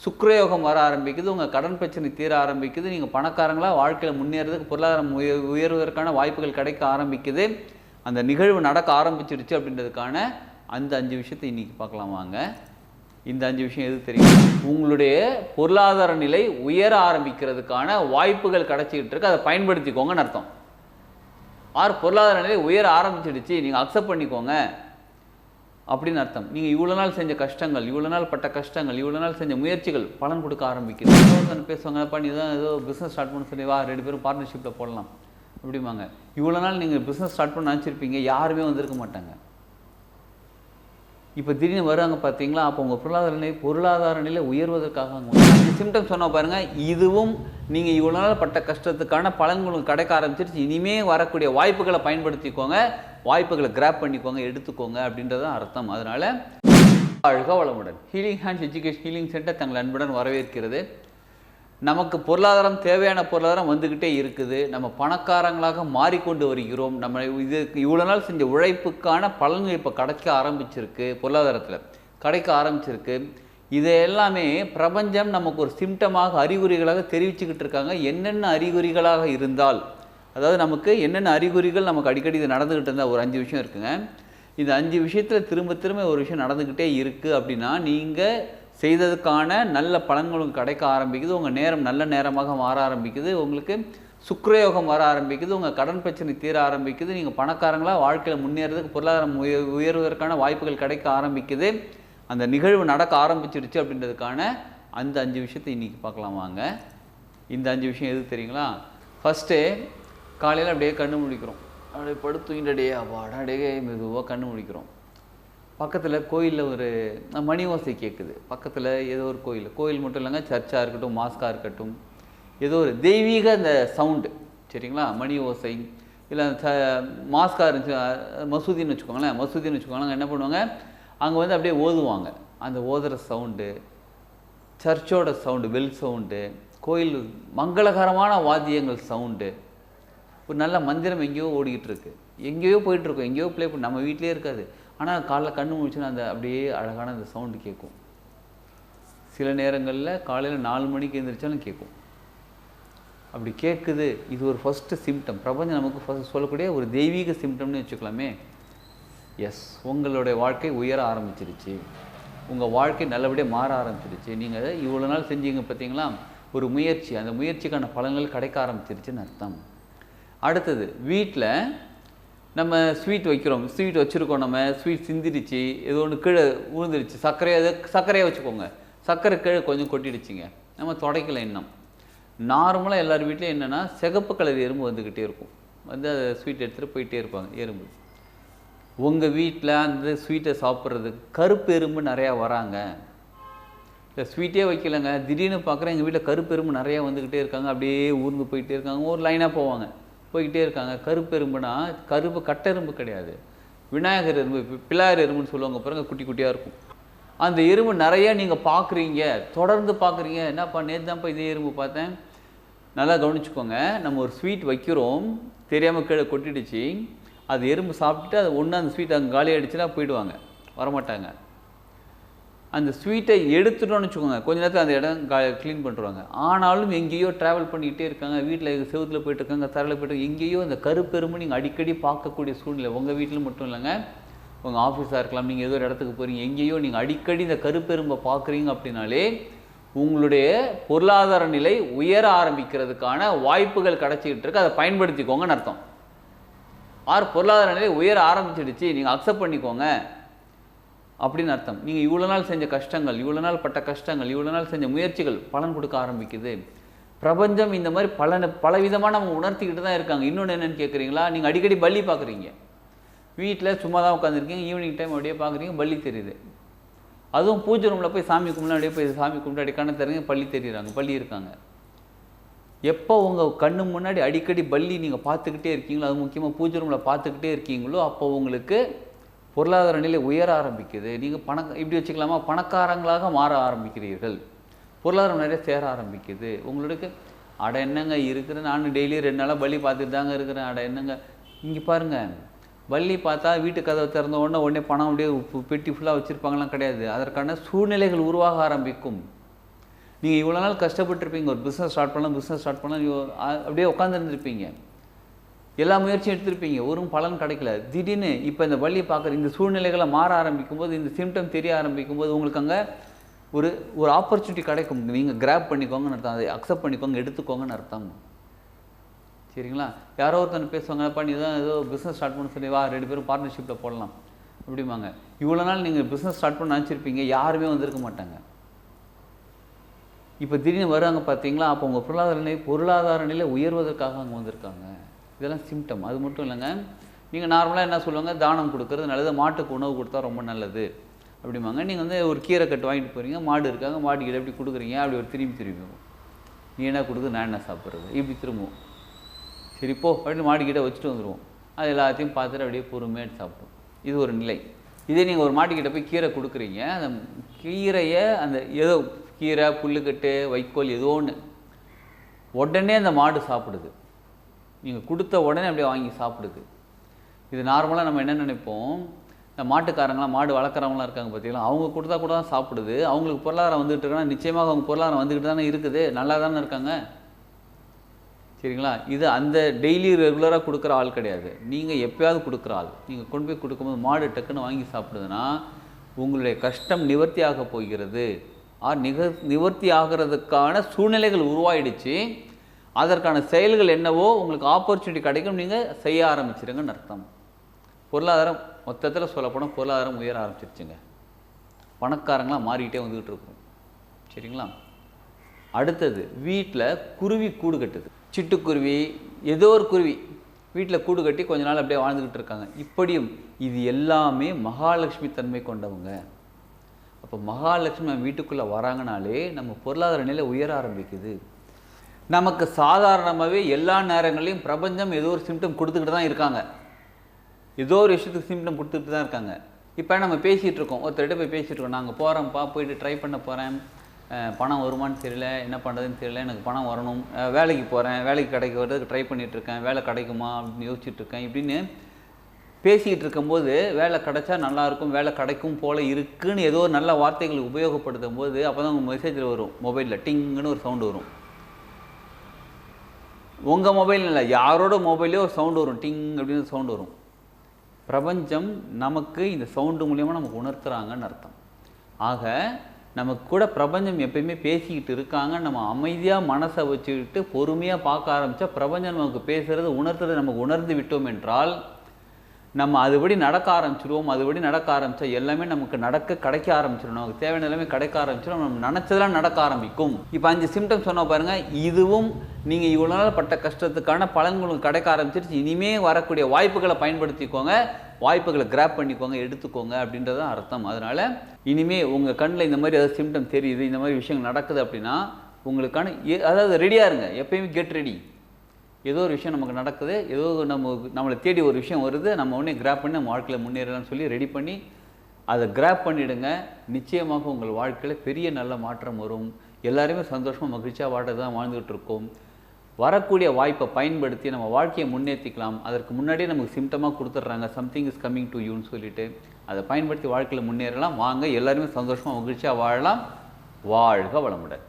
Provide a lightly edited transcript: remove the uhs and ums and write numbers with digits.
சுக்கிரயோகம் வர ஆரம்பிக்குது, உங்கள் கடன் பிரச்சனை தீர ஆரம்பிக்குது, நீங்கள் பணக்காரங்களாக வாழ்க்கையில் முன்னேறதுக்கு பொருளாதாரம் உயர்வதற்கான வாய்ப்புகள் கிடைக்க ஆரம்பிக்குது, அந்த நிகழ்வு நடக்க ஆரம்பிச்சிடுச்சு அப்படின்றதுக்கான அந்த 5 விஷயத்தை இன்றைக்கி பார்க்கலாம் வாங்க. இந்த 5 விஷயம் எது தெரியும்? உங்களுடைய பொருளாதார நிலை உயர ஆரம்பிக்கிறதுக்கான வாய்ப்புகள் கிடைச்சிக்கிட்டு இருக்கு, அதை பயன்படுத்திக்கோங்கன்னு அர்த்தம். பொருளாதார நிலை உயர ஆரம்பிச்சிடுச்சு, நீங்கள் அக்செப்ட் பண்ணிக்கோங்க அப்படின்னு அர்த்தம். நீங்கள் இவ்வளோ நாள் செஞ்ச கஷ்டங்கள், இவ்வளோ நாள் பட்ட கஷ்டங்கள், இவ்வளோ நாள் செஞ்ச முயற்சிகள் பலன் கொடுக்க ஆரம்பிக்குது. இன்னொருத்தன் பேசுவாங்கப்பா, நீ தான் ஏதோ பிஸ்னஸ் ஸ்டார்ட் பண்ண சொல்லி வா, 2 பேரும் பார்ட்னர்ஷிப்பில் போடலாம் அப்படிம்பாங்க. இவ்வளோ நாள் நீங்கள் பிஸ்னஸ் ஸ்டார்ட் பண்ண நினச்சிருப்பீங்க, யாருமே வந்திருக்க மாட்டாங்க. இப்போ திடீர்னு வருவாங்க பார்த்தீங்களா? அப்போ உங்கள் பொருளாதார நிலை உயர்வதற்காக சிம்டம்ஸ் சொன்னால் பாருங்கள், இதுவும் நீங்கள் இவ்வளோ நாள் பட்ட கஷ்டத்துக்கான பலன்களுக்கு கிடைக்க ஆரம்பிச்சிருச்சு. இனிமேல் வரக்கூடிய வாய்ப்புகளை பயன்படுத்திக்கோங்க, வாய்ப்புகளை கிராப் பண்ணிக்கோங்க, எடுத்துக்கோங்க அப்படின்றதான் அர்த்தம். அதனால் வாழ்க வளமுடன். Healing hands education healing centre தங்கள் அன்புடன் வரவேற்கிறது. நமக்கு பொருளாதாரம், தேவையான பொருளாதாரம் வந்துக்கிட்டே இருக்குது. நம்ம பணக்காரங்களாக மாறிக்கொண்டு வருகிறோம். நம்ம இவ்வளோ நாள் செஞ்ச உழைப்புக்கான பலன்கள் இப்போ கிடைக்க ஆரம்பிச்சிருக்கு, பொருளாதாரத்தில் கிடைக்க ஆரம்பிச்சிருக்கு. இது எல்லாமே பிரபஞ்சம் நமக்கு ஒரு சிம்டமாக, அறிகுறிகளாக தெரிவிச்சுக்கிட்டு இருக்காங்க. என்னென்ன அறிகுறிகளாக இருந்தால், அதாவது நமக்கு என்னென்ன அறிகுறிகள் நமக்கு அடிக்கடி இது நடந்துக்கிட்டு இருந்தால், ஒரு 5 விஷயம் இருக்குங்க. இந்த 5 விஷயத்தில் திரும்ப திரும்ப ஒரு விஷயம் நடந்துக்கிட்டே இருக்குது அப்படின்னா, நீங்கள் செய்ததுக்கான நல்ல பலன்களும் கிடைக்க ஆரம்பிக்குது, உங்கள் நேரம் நல்ல நேரமாக மாற ஆரம்பிக்குது, உங்களுக்கு சுக்கிரயோகம் வர ஆரம்பிக்குது, உங்கள் கடன் பிரச்சனை தீர ஆரம்பிக்குது, நீங்கள் பணக்காரங்களாக வாழ்க்கையில் முன்னேறதுக்கு பொருளாதாரம் உயர்வதற்கான வாய்ப்புகள் கிடைக்க ஆரம்பிக்குது, அந்த நிகழ்வு நடக்க ஆரம்பிச்சிடுச்சு அப்படின்றதுக்கான அந்த 5 விஷயத்தை இன்றைக்கி பார்க்கலாம் வாங்க. இந்த 5 விஷயம் எது தெரியுங்களா? ஃபஸ்ட்டு, காலையில் அப்படியே கண்ணு முழிக்கிறோம், அப்படியே படுத்துங்கிட்டே அப்பாடாடே மெதுவாக கண்ணு முழிக்கிறோம். பக்கத்தில் கோயிலில் ஒரு மணி ஓசை கேட்குது. பக்கத்தில் ஏதோ ஒரு கோயில் மட்டும் இல்லைங்க, சர்ச்சாக இருக்கட்டும், மாஸ்காக இருக்கட்டும், ஏதோ ஒரு தெய்வீக அந்த சவுண்டு, சரிங்களா? மணி ஓசை இல்லை மாஸ்காக இருந்துச்சு, மசூதின்னு வச்சுக்கோங்களேன். என்ன பண்ணுவாங்க, அங்கே வந்து அப்படியே ஓதுவாங்க. அந்த ஓதுகிற சவுண்டு, சர்ச்சோட சவுண்டு, பெல் சவுண்டு, கோயில் மங்களகரமான வாத்தியங்கள் சவுண்டு, ஒரு நல்ல மந்திரம் எங்கேயோ ஓடிக்கிட்டு இருக்கு, எங்கேயோ போயிட்டுருக்கோம், எங்கேயோ ப்ளே பண்ணி, நம்ம வீட்டிலே இருக்காது. ஆனால் காலைல கண்ணு முடிச்சுன்னா அந்த அப்படியே அழகான அந்த சவுண்டு கேட்கும். சில நேரங்களில் காலையில் 4 மணிக்கு எழுந்திரிச்சாலும் கேட்கும். அப்படி கேட்குது. இது ஒரு ஃபஸ்ட்டு சிம்டம். பிரபஞ்சம் நமக்கு ஃபஸ்ட் சொல்லக்கூடிய ஒரு தெய்வீக சிம்டம்னு வச்சுக்கலாமே. எஸ், உங்களுடைய வாழ்க்கை உயர ஆரம்பிச்சிருச்சு, உங்கள் வாழ்க்கை நல்லபடியாக மாற ஆரம்பிச்சிருச்சு. நீங்கள் இவ்வளோ நாள் செஞ்சீங்க பார்த்தீங்களா, ஒரு முயற்சி, அந்த முயற்சிக்கான பலன்கள் கிடைக்க ஆரம்பிச்சிருச்சுன்னு அர்த்தம். அடுத்தது, வீட்டில் நம்ம ஸ்வீட் வைக்கிறோம், ஸ்வீட் வச்சுருக்கோம், நம்ம ஸ்வீட் சிந்திடுச்சு, ஏதோ ஒன்று கீழே விழுந்துருச்சு, சர்க்கரையாக வச்சுக்கோங்க, சர்க்கரை கீழே கொஞ்சம் கொட்டிடுச்சிங்க, நம்ம துடைக்கல இன்னும். நார்மலாக எல்லார் வீட்லேயும் என்னென்னா சிகப்பு கலர் எறும்பு வந்துக்கிட்டே இருக்கும், வந்து அதை ஸ்வீட் எடுத்துகிட்டு போயிட்டே இருப்பாங்க எறும்பு. உங்கள் வீட்டில் அந்த ஸ்வீட்டை சாப்பிட்றதுக்கு கருப்பு எறும்பு நிறையா வராங்க. இல்லை ஸ்வீட்டே வைக்கலைங்க, திடீர்னு பார்க்குறேன் எங்கள் வீட்டில் கருப்பு எறும்பு நிறையா வந்துக்கிட்டே இருக்காங்க, அப்படியே ஊர்ந்து போயிட்டே இருக்காங்க, ஒரு லைனாக போவாங்க, போய்கிட்டே இருக்காங்க. கருப்பு எறும்புனா கட்டெரும்பு கிடையாது, விநாயகர் எறும்பு, பிள்ளையார் எறும்புன்னு சொல்லுவாங்க பாருங்க, குட்டி குட்டியாக இருக்கும். அந்த எறும்பு நிறையா நீங்கள் பார்க்குறீங்க, தொடர்ந்து பார்க்குறீங்க. என்னப்பா நேற்று தான்ப்பா இதே எறும்பு பார்த்தேன். நல்லா கவனிச்சுக்கோங்க, நம்ம ஒரு ஸ்வீட் வைக்கிறோம், தெரியாமல் கீழே கொட்டிடுச்சு, அது எறும்பு சாப்பிட்டுட்டு அது ஒன்று அந்த ஸ்வீட் அங்கே காலி ஆகிடுச்சுன்னா போயிடுவாங்க, வரமாட்டாங்க. அந்த ஸ்வீட்டை எடுத்துட்டோன்னு வச்சுக்கோங்க, கொஞ்ச நேரத்தில் அந்த இடம் க்ளீன் பண்ணுறாங்க. ஆனாலும் எங்கேயோ ட்ராவல் பண்ணிக்கிட்டே இருக்காங்க, வீட்டில் செவுத்தில் போயிட்டுருக்காங்க, தரையில் போய்ட்டு, எங்கேயோ அந்த கருப்பெரும்பு நீங்கள் அடிக்கடி பார்க்கக்கூடிய சூழ்நிலை. உங்கள் வீட்டில் மட்டும் இல்லைங்க, உங்கள் ஆஃபீஸாக இருக்கலாம், நீங்கள் ஏதோ ஒரு இடத்துக்கு போகிறீங்க, எங்கேயோ நீங்கள் அடிக்கடி இந்த கருப்பெரும்பை பார்க்குறீங்க அப்படின்னாலே உங்களுடைய பொருளாதார நிலை உயர ஆரம்பிக்கிறதுக்கான வாய்ப்புகள் கிடைச்சிக்கிட்டு இருக்கு, அதை பயன்படுத்திக்கோங்கன்னு அர்த்தம். பொருளாதார நிலை உயர ஆரம்பிச்சிடுச்சு, நீங்கள் அக்செப்ட் பண்ணிக்கோங்க அப்படின்னு அர்த்தம். நீங்கள் இவ்வளோ நாள் செஞ்ச கஷ்டங்கள், இவ்வளோ நாள் பட்ட கஷ்டங்கள், இவ்வளோ நாள் செஞ்ச முயற்சிகள் பலன் கொடுக்க ஆரம்பிக்குது. பிரபஞ்சம் இந்த மாதிரி பலவிதமாக நம்ம உணர்த்திக்கிட்டு தான் இருக்காங்க. இன்னொன்று என்னென்னு கேட்குறீங்களா, நீங்கள் அடிக்கடி பள்ளி பார்க்குறீங்க, வீட்டில் சும்மா தான் உட்காந்துருக்கீங்க, ஈவினிங் டைம் அப்படியே பார்க்குறீங்க, பள்ளி தெரியுது. அதுவும் பூஜை ரூமில் போய் சாமி கும்பிட்டு அப்படியே போய் சாமி கும்பிட்டு அடி கண்ணை தரீங்க, பள்ளி தெரியுறாங்க, பள்ளி இருக்காங்க. எப்போ உங்கள் கண்ணு முன்னாடி அடிக்கடி பள்ளி நீங்கள் பார்த்துக்கிட்டே இருக்கீங்களோ, அது முக்கியமாக பூஜை ரூமில் பார்த்துக்கிட்டே இருக்கீங்களோ, அப்போ உங்களுக்கு பொருளாதார நிலை உயர ஆரம்பிக்குது. நீங்கள் இப்படி வச்சுக்கலாமா, பணக்காரங்களாக மாற ஆரம்பிக்கிறீர்கள், பொருளாதாரம் நிறைய சேர ஆரம்பிக்குது. உங்களுக்கு அட என்னங்க இருக்குது, நானும் டெய்லி 2 நாளாக பள்ளி பார்த்துட்டு தாங்க இருக்கிறேன், அட என்னங்க. இங்கே பாருங்கள், பள்ளி பார்த்தா வீட்டு கதவை திறந்த உடனே பணம் அப்படியே பெட்டி ஃபுல்லாக வச்சுருப்பாங்களாம் கிடையாது. அதற்கான சூழ்நிலைகள் உருவாக ஆரம்பிக்கும். நீங்கள் இவ்வளோ நாள் கஷ்டப்பட்டுருப்பீங்க, ஒரு பிஸ்னஸ் ஸ்டார்ட் பண்ணலாம் அப்படியே உட்காந்துருந்துருப்பீங்க, எல்லா முயற்சியும் எடுத்திருப்பீங்க, ஒரு பலன் கிடைக்கல. திடீர்னு இப்போ இந்த வழியை பார்க்குற இந்த சூழ்நிலைகளை மாற ஆரம்பிக்கும் போது, இந்த சிம்டம் தெரிய ஆரம்பிக்கும் போது உங்களுக்கு அங்கே ஒரு ஒரு ஆப்பர்ச்சுனிட்டி கிடைக்கும். நீங்கள் கிராப் பண்ணிக்கோங்கன்னு அர்த்தம், அதை அக்செப்ட் பண்ணிக்கோங்க, எடுத்துக்கோங்கன்னு அர்த்தம். சரிங்களா? யாரோ ஒருத்தன் பேசுவாங்கப்பா, நீ தான் ஏதோ பிஸ்னஸ் ஸ்டார்ட் பண்ண சொல்லி வா, 2 பேரும் பார்ட்னர்ஷிப்பில் போடலாம் அப்படிம்பாங்க. இவ்வளோ நாள் நீங்கள் பிஸ்னஸ் ஸ்டார்ட் பண்ண நினச்சிருப்பீங்க, யாருமே வந்திருக்க மாட்டாங்க. இப்போ திடீர்னு வருவாங்க பார்த்தீங்களா? அப்போ உங்கள் பொருளாதார நிலை உயர்வதற்காக அங்கே வந்திருக்காங்க. இதெல்லாம் சிம்டம். அது மட்டும் இல்லைங்க, நீங்கள் நார்மலாக என்ன சொல்லுவாங்க, தானம் கொடுக்குறது நல்லது, மாட்டுக்கு உணவு கொடுத்தா ரொம்ப நல்லது அப்படிம்பாங்க. நீங்கள் வந்து ஒரு கீரை கட்டு வாங்கிட்டு போகிறீங்க, மாடு இருக்காங்க, மாட்டுக்கிட்ட எப்படி கொடுக்குறீங்க, அப்படி ஒரு திரும்பி நீ என்ன கொடுக்குது, நான் என்ன சாப்பிட்றது, இப்படி திரும்புவோம். சரி போ அப்படின்னு மாட்டுக்கிட்ட வச்சுட்டு வந்துடுவோம். அது எல்லாத்தையும் பார்த்துட்டு அப்படியே பொறுமையாக சாப்பிடும். இது ஒரு நிலை. இதே நீங்கள் ஒரு மாட்டுக்கிட்ட போய் கீரை கொடுக்குறீங்க, அந்த கீரையை அந்த ஏதோ கீரை, புல்லுக்கட்டு, வைக்கோல் ஏதோ ஒன்று உடனே அந்த மாடு சாப்பிடுது. நீங்கள் கொடுத்த உடனே அப்படியே வாங்கி சாப்பிடுது. இது நார்மலாக நம்ம என்ன நினைப்போம், இந்த மாட்டுக்காரங்களாம், மாடு வளர்க்குறவங்களாம் இருக்காங்க பார்த்தீங்களா, அவங்க கொடுத்தா கூட தான் சாப்பிடுது. அவங்களுக்கு பொருளாதாரம் வந்துகிட்டு இருக்காங்கன்னா நிச்சயமாக அவங்க பொருளாதாரம் வந்துக்கிட்டு தானே இருக்குது, நல்லா தானே இருக்காங்க. சரிங்களா? இது அந்த டெய்லி ரெகுலராக கொடுக்குற ஆள் கிடையாது, நீங்கள் எப்போயாவது கொடுக்குற ஆள். நீங்கள் கொண்டு போய் கொடுக்கும்போது மாடு டக்குன்னு வாங்கி சாப்பிடுதுன்னா உங்களுடைய கஷ்டம் நிவர்த்தி ஆக போகிறது. நிவர்த்தி ஆகிறதுக்கான சூழ்நிலைகள் உருவாயிடுச்சு. அதற்கான செயல்கள் என்னவோ உங்களுக்கு ஆப்பர்ச்சுனிட்டி கிடைக்கும், நீங்கள் செய்ய ஆரம்பிச்சிருங்கன்னு அர்த்தம். பொருளாதாரம் மொத்தத்தில் சொல்லப்போனால் பொருளாதாரம் உயர ஆரம்பிச்சிருச்சுங்க. பணக்காரங்களாம் மாறிக்கிட்டே வந்துக்கிட்டு இருக்கும். சரிங்களா? அடுத்தது, வீட்டில் குருவி கூடு கட்டுது. சிட்டுக்குருவி, ஏதோ ஒரு குருவி வீட்டில் கூடு கட்டி கொஞ்ச நாள் அப்படியே வாழ்ந்துக்கிட்டு இருக்காங்க. இப்படியும் இது எல்லாமே மகாலட்சுமி தன்மை கொண்டவங்க. அப்போ மகாலட்சுமி நம்ம வீட்டுக்குள்ளே வராங்கனாலே நம்ம பொருளாதார நிலை உயர ஆரம்பிக்குது. நமக்கு சாதாரணமாகவே எல்லா நேரங்களையும் பிரபஞ்சம் ஏதோ ஒரு சிம்டம் கொடுத்துக்கிட்டு தான் இருக்காங்க, ஏதோ ஒரு விஷயத்துக்கு சிம்டம் கொடுத்துக்கிட்டு தான் இருக்காங்க. இப்போ நம்ம பேசிகிட்டு இருக்கோம், ஒருத்தர்கிட்ட போய் பேசிகிட்டு இருக்கோம், நாங்கள் போகிறோம்ப்பா, போயிட்டு ட்ரை பண்ண போகிறேன், பணம் வருமானு தெரியல, என்ன பண்ணுறதுன்னு தெரியல, எனக்கு பணம் வரணும், வேலைக்கு போகிறேன், வேலைக்கு கிடைக்க வர்றதுக்கு ட்ரை பண்ணிகிட்ருக்கேன், வேலை கிடைக்குமா அப்படின்னு யோசிச்சுட்ருக்கேன். இப்படின்னு பேசிக்கிட்டு இருக்கும்போது வேலை கிடைச்சா நல்லாயிருக்கும், வேலை கிடைக்கும் போல் இருக்குன்னு ஏதோ ஒரு நல்ல வார்த்தைகள் உபயோகப்படுத்தும் போது அப்போ தான் உங்கள் மெசேஜில் வரும், மொபைலில் டிங்குன்னு ஒரு சவுண்டு வரும். உங்கள் மொபைல் இல்லை, யாரோட மொபைலே ஒரு சவுண்டு வரும், டிங் அப்படின்னு சவுண்டு வரும். பிரபஞ்சம் நமக்கு இந்த சவுண்டு மூலியமாக நமக்கு உணர்த்துறாங்கன்னு அர்த்தம். ஆக நமக்கு கூட பிரபஞ்சம் எப்பயுமே பேசிக்கிட்டு இருக்காங்க. நம்ம அமைதியாக மனசை வச்சுக்கிட்டு பொறுமையாக பார்க்க ஆரம்பித்தா பிரபஞ்சம் நமக்கு பேசுகிறது, உணர்த்துறது நமக்கு உணர்ந்து விட்டோம் என்றால் நம்ம அதுபடி நடக்க ஆரம்பிச்சிடுவோம். அதுபடி நடக்க ஆரம்பித்தா எல்லாமே நமக்கு கிடைக்க ஆரம்பிச்சிடும். நமக்கு தேவையான எல்லாமே கிடைக்க ஆரம்பிச்சிடும். நம்ம நினச்சதெல்லாம் நடக்க ஆரம்பிக்கும். இப்போ 5 சிம்டம் சொன்னால் பாருங்கள், இதுவும் நீங்கள் இவ்வளோ நாள் பட்ட கஷ்டத்துக்கான பலன்களுக்கு கிடைக்க ஆரம்பிச்சிருச்சு. இனிமேல் வரக்கூடிய வாய்ப்புகளை பயன்படுத்திக்கோங்க, வாய்ப்புகளை கிராப் பண்ணிக்கோங்க, எடுத்துக்கோங்க அப்படின்றது தான் அர்த்தம். அதனால் இனிமேல் உங்கள் கண்ணில் இந்த மாதிரி ஏதாவது சிம்டம் தெரியுது, இந்த மாதிரி விஷயங்கள் நடக்குது அப்படின்னா உங்களுக்கான அதாவது ரெடியாக இருங்க. எப்பயுமே கெட் ரெடி. ஏதோ ஒரு விஷயம் நமக்கு நடக்குது, ஏதோ நம்மளை தேடி ஒரு விஷயம் வருது, நம்ம உடனே கிராப் பண்ணி நம்ம வாழ்க்கையில் முன்னேறலாம்னு சொல்லி ரெடி பண்ணி அதை கிராப் பண்ணிவிடுங்க. நிச்சயமாக உங்கள் வாழ்க்கையில் பெரிய நல்ல மாற்றம் வரும். எல்லாருமே சந்தோஷமாக மகிழ்ச்சியாக வாழ்க்கை தான் வாழ்ந்துகிட்டு இருக்கோம். வரக்கூடிய வாய்ப்பை பயன்படுத்தி நம்ம வாழ்க்கையை முன்னேற்றிக்கலாம். அதற்கு முன்னாடியே நமக்கு சிம்டமாக கொடுத்துட்றாங்க, சம்திங் இஸ் கம்மிங் டு யூன்னு சொல்லிட்டு அதை பயன்படுத்தி வாழ்க்கையில் முன்னேறலாம். வாங்க எல்லாருமே சந்தோஷமாக மகிழ்ச்சியாக வாழலாம். வாழ்க வளமுடன்.